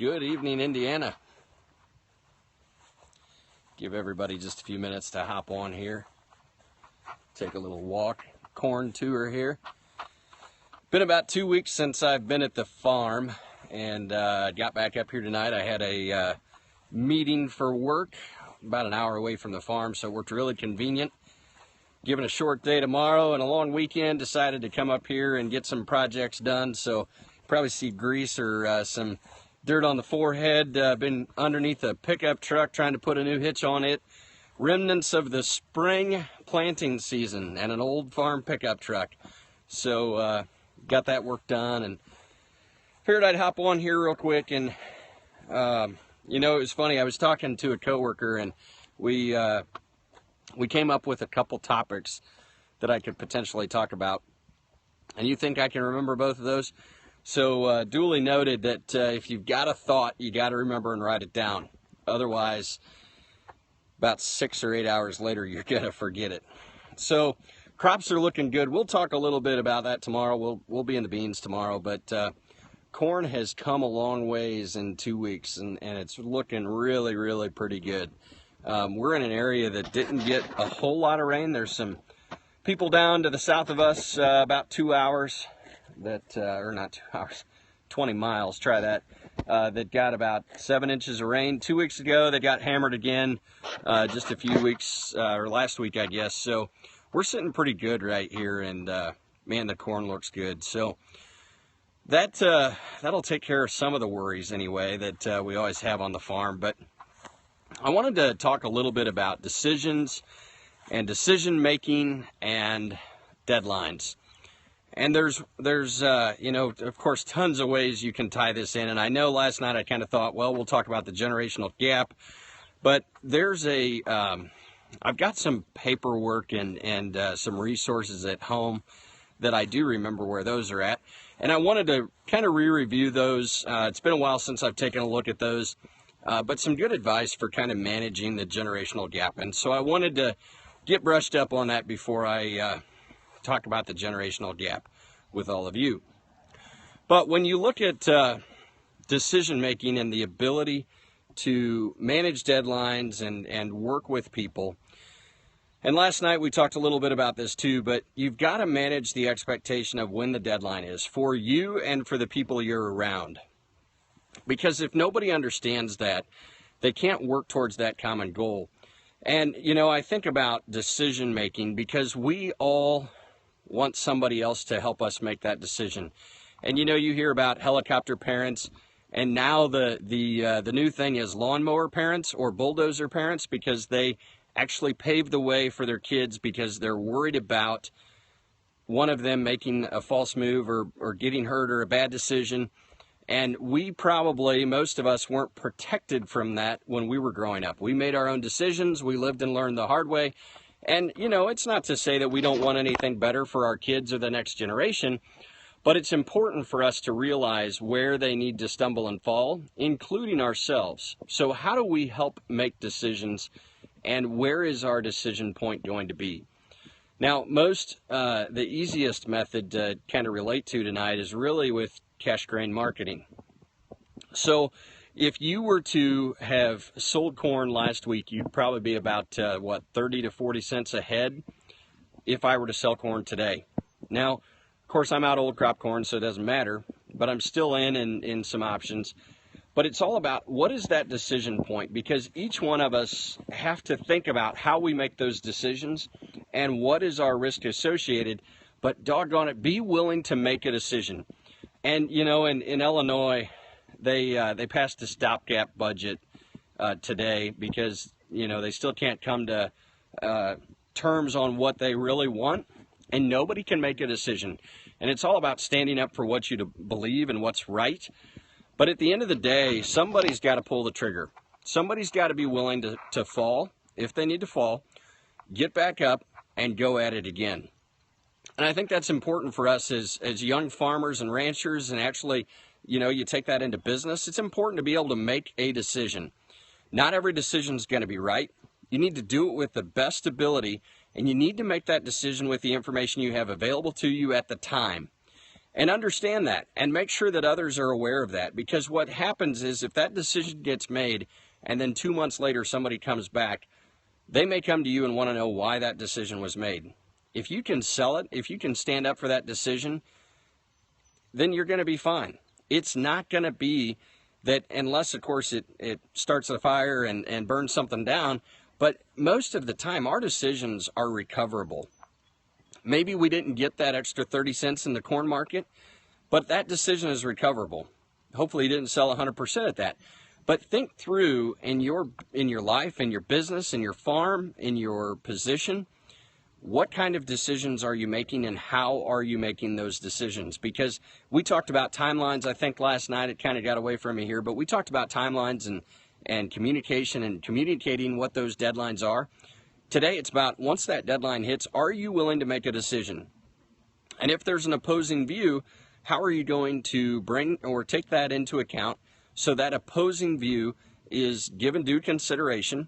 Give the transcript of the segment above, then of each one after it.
Good evening, Indiana. Give everybody just a few minutes to hop on here. Take a little walk, corn tour here. Been about 2 weeks since I've been at the farm, and got back up here tonight. I had a meeting for work about an hour away from the farm, so it worked really convenient. Given a short day tomorrow and a long weekend, decided to come up here and get some projects done. So probably see grease or some dirt on the forehead. Been underneath a pickup truck trying to put a new hitch on it. Remnants of the spring planting season and an old farm pickup truck. So got that work done and figured I'd hop on here real quick. And you know, it was funny. I was talking to a coworker, and we came up with a couple topics that I could potentially talk about. And you think I can remember both of those? So duly noted that if you've got a thought, you got to remember and write it down. Otherwise, about 6 or 8 hours later, you're going to forget it. So crops are looking good. We'll talk a little bit about that tomorrow. We'll be in the beans tomorrow. But corn has come a long ways in 2 weeks, and it's looking really, really pretty good. We're in an area that didn't get a whole lot of rain. There's some people down to the south of us, about 2 hours, or not 2 hours, 20 miles, try that, that got about 7 inches of rain. 2 weeks ago, they got hammered again, just a few weeks, or last week, I guess. So we're sitting pretty good right here, and man, the corn looks good. So that'll take care of some of the worries anyway that we always have on the farm. But I wanted to talk a little bit about decisions and decision making and deadlines. And there's you know, of course, tons of ways you can tie this in. And I know last night I kind of thought, well, we'll talk about the generational gap. But there's I've got some paperwork and some resources at home that I do remember where those are at. And I wanted to kind of re-review those. It's been a while since I've taken a look at those. But some good advice for kind of managing the generational gap. And so I wanted to get brushed up on that before I talk about the generational gap with all of you. But when you look at decision making and the ability to manage deadlines and work with people, and last night we talked a little bit about this too, but you've got to manage the expectation of when the deadline is for you and for the people you're around. Because if nobody understands that, they can't work towards that common goal. And, you know, I think about decision making because we all want somebody else to help us make that decision. And, you know, you hear about helicopter parents, and now the new thing is lawnmower parents or bulldozer parents, because they actually pave the way for their kids because they're worried about one of them making a false move or getting hurt or a bad decision. And we probably, most of us, weren't protected from that when we were growing up. We made our own decisions. We lived and learned the hard way. And, you know, it's not to say that we don't want anything better for our kids or the next generation, but it's important for us to realize where they need to stumble and fall, including ourselves. So how do we help make decisions, and where is our decision point going to be? Now, the easiest method to kind of relate to tonight is really with cash grain marketing. So if you were to have sold corn last week, you'd probably be about, 30 to 40 cents ahead if I were to sell corn today. Now, of course, I'm out old crop corn, so it doesn't matter, but I'm still in some options. But it's all about what is that decision point, because each one of us have to think about how we make those decisions and what is our risk associated. But doggone it, be willing to make a decision. And, you know, in Illinois, they passed a stopgap budget today because, you know, they still can't come to terms on what they really want, and nobody can make a decision. And it's all about standing up for what you believe and what's right. But at the end of the day, somebody's got to pull the trigger. Somebody's got to be willing to fall, if they need to fall, get back up, and go at it again. And I think that's important for us as young farmers and ranchers, and actually, you know, you take that into business. It's important to be able to make a decision. Not every decision is going to be right. You need to do it with the best ability, and you need to make that decision with the information you have available to you at the time. And understand that and make sure that others are aware of that, because what happens is if that decision gets made and then 2 months later somebody comes back, they may come to you and want to know why that decision was made. If you can sell it, if you can stand up for that decision, then you're going to be fine. It's not going to be that, unless, of course, it starts a fire and burns something down. But most of the time, our decisions are recoverable. Maybe we didn't get that extra 30 cents in the corn market, but that decision is recoverable. Hopefully you didn't sell 100% at that. But think through in your life, in your business, in your farm, in your position, what kind of decisions are you making and how are you making those decisions? Because we talked about timelines, I think last night. It kind of got away from me here, but we talked about timelines and communication and communicating what those deadlines are. Today, it's about, once that deadline hits, are you willing to make a decision? And if there's an opposing view, how are you going to bring or take that into account so that opposing view is given due consideration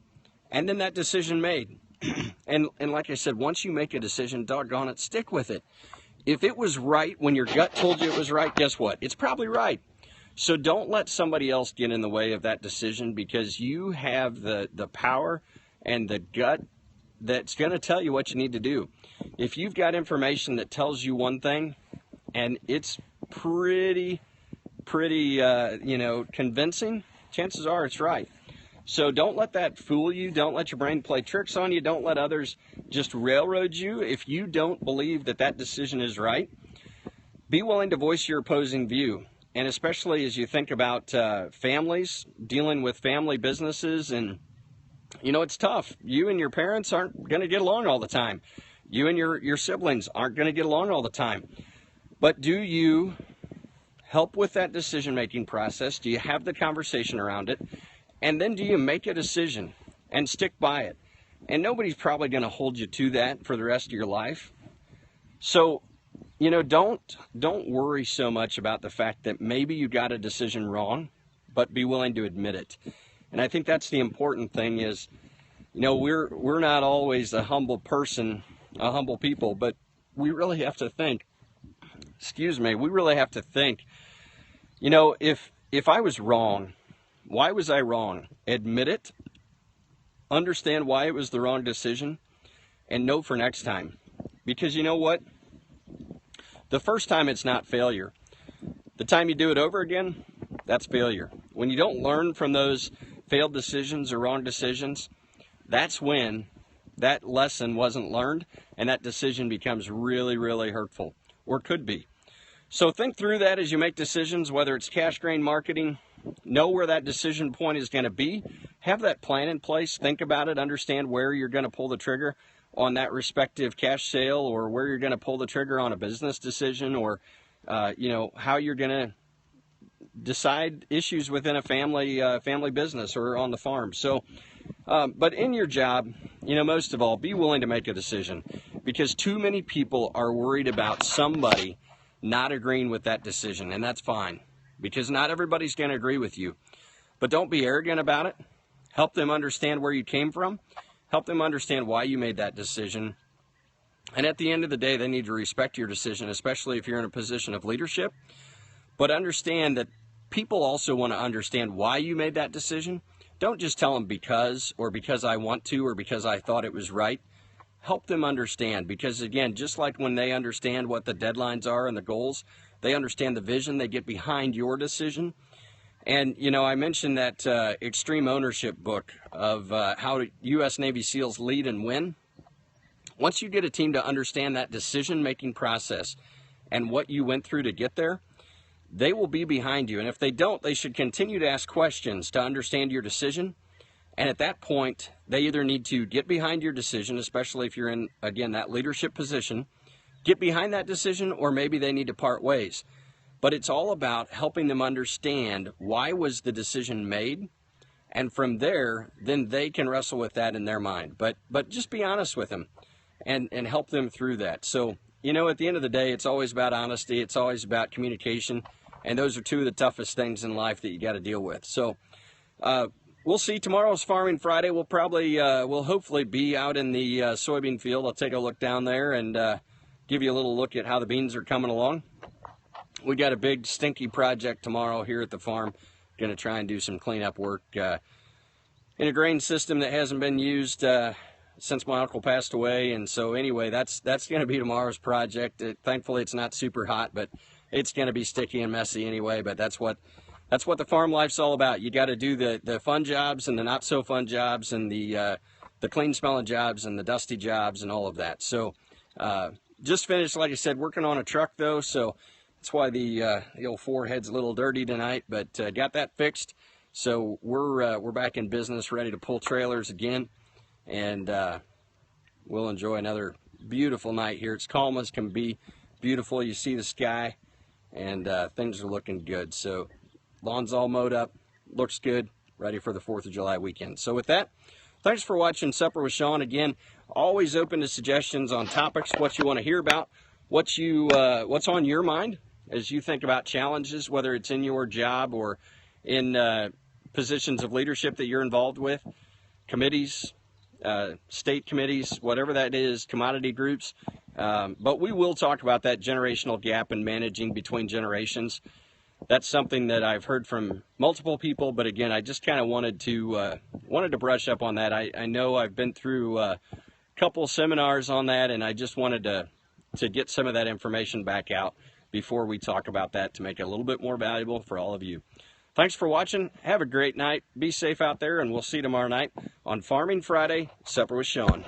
and then that decision made? And like I said, once you make a decision, doggone it, stick with it. If it was right when your gut told you it was right, guess what? It's probably right. So don't let somebody else get in the way of that decision, because you have the power and the gut that's going to tell you what you need to do. If you've got information that tells you one thing and it's pretty convincing, chances are it's right. So don't let that fool you. Don't let your brain play tricks on you. Don't let others just railroad you. If you don't believe that that decision is right, be willing to voice your opposing view. And especially as you think about families, dealing with family businesses, and it's tough. You and your parents aren't going to get along all the time. You and your siblings aren't going to get along all the time. But do you help with that decision-making process? Do you have the conversation around it? And then do you make a decision and stick by it? And nobody's probably going to hold you to that for the rest of your life. So, don't worry so much about the fact that maybe you got a decision wrong, but be willing to admit it. And I think that's the important thing is, we're not always a humble people, but we really have to think, we really have to think, if I was wrong, why was I wrong? Admit it, understand why it was the wrong decision, and know for next time. Because you know what? The first time it's not failure. The time you do it over again, that's failure. When you don't learn from those failed decisions or wrong decisions, that's when that lesson wasn't learned and that decision becomes really, really hurtful, or could be. So think through that as you make decisions, whether it's cash grain marketing. Know where that decision point is going to be. Have that plan in place. Think about it. Understand where you're going to pull the trigger on that respective cash sale, or where you're going to pull the trigger on a business decision, or how you're going to decide issues within a family business or on the farm. So, but in your job, most of all, be willing to make a decision, because too many people are worried about somebody not agreeing with that decision, and that's fine, because not everybody's going to agree with you. But don't be arrogant about it. Help them understand where you came from. Help them understand why you made that decision. And at the end of the day, they need to respect your decision, especially if you're in a position of leadership. But understand that people also want to understand why you made that decision. Don't just tell them because, or because I want to, or because I thought it was right. Help them understand, because again, just like when they understand what the deadlines are and the goals, they understand the vision, they get behind your decision. And, I mentioned that Extreme Ownership book of how U.S. Navy SEALs lead and win. Once you get a team to understand that decision-making process and what you went through to get there, they will be behind you. And if they don't, they should continue to ask questions to understand your decision. And at that point, they either need to get behind your decision, especially if you're in, again, that leadership position, get behind that decision, or maybe they need to part ways. But it's all about helping them understand why was the decision made, and from there, then they can wrestle with that in their mind. But just be honest with them and help them through that. So, at the end of the day, it's always about honesty. It's always about communication. And those are two of the toughest things in life that you got to deal with. So we'll see. Tomorrow's Farming Friday. We'll hopefully be out in the soybean field. I'll take a look down there and give you a little look at how the beans are coming along. we got a big stinky project tomorrow here at the farm. Going to try and do some cleanup work in a grain system that hasn't been used since my uncle passed away. And so anyway, that's going to be tomorrow's project. Thankfully, it's not super hot, but it's going to be sticky and messy anyway. But that's what the farm life's all about. You got to do the fun jobs and the not so fun jobs, and the clean smelling jobs and the dusty jobs and all of that. So just finished, like I said, working on a truck though, so that's why the old forehead's a little dirty tonight, but got that fixed. So we're back in business, ready to pull trailers again, and we'll enjoy another beautiful night here. It's calm as can be, beautiful. You see the sky, and things are looking good. So lawn's all mowed up, looks good, ready for the 4th of July weekend. So with that, thanks for watching Supper with Sean. Again, always open to suggestions on topics, what you want to hear about, what's on your mind as you think about challenges, whether it's in your job or in positions of leadership that you're involved with, committees, state committees, whatever that is, commodity groups. But we will talk about that generational gap and managing between generations. That's something that I've heard from multiple people, but again, I just kind of wanted to brush up on that. I know I've been through a couple seminars on that, and I just wanted to get some of that information back out before we talk about that to make it a little bit more valuable for all of you. Thanks for watching. Have a great night. Be safe out there, and we'll see you tomorrow night on Farming Friday, Supper with Sean.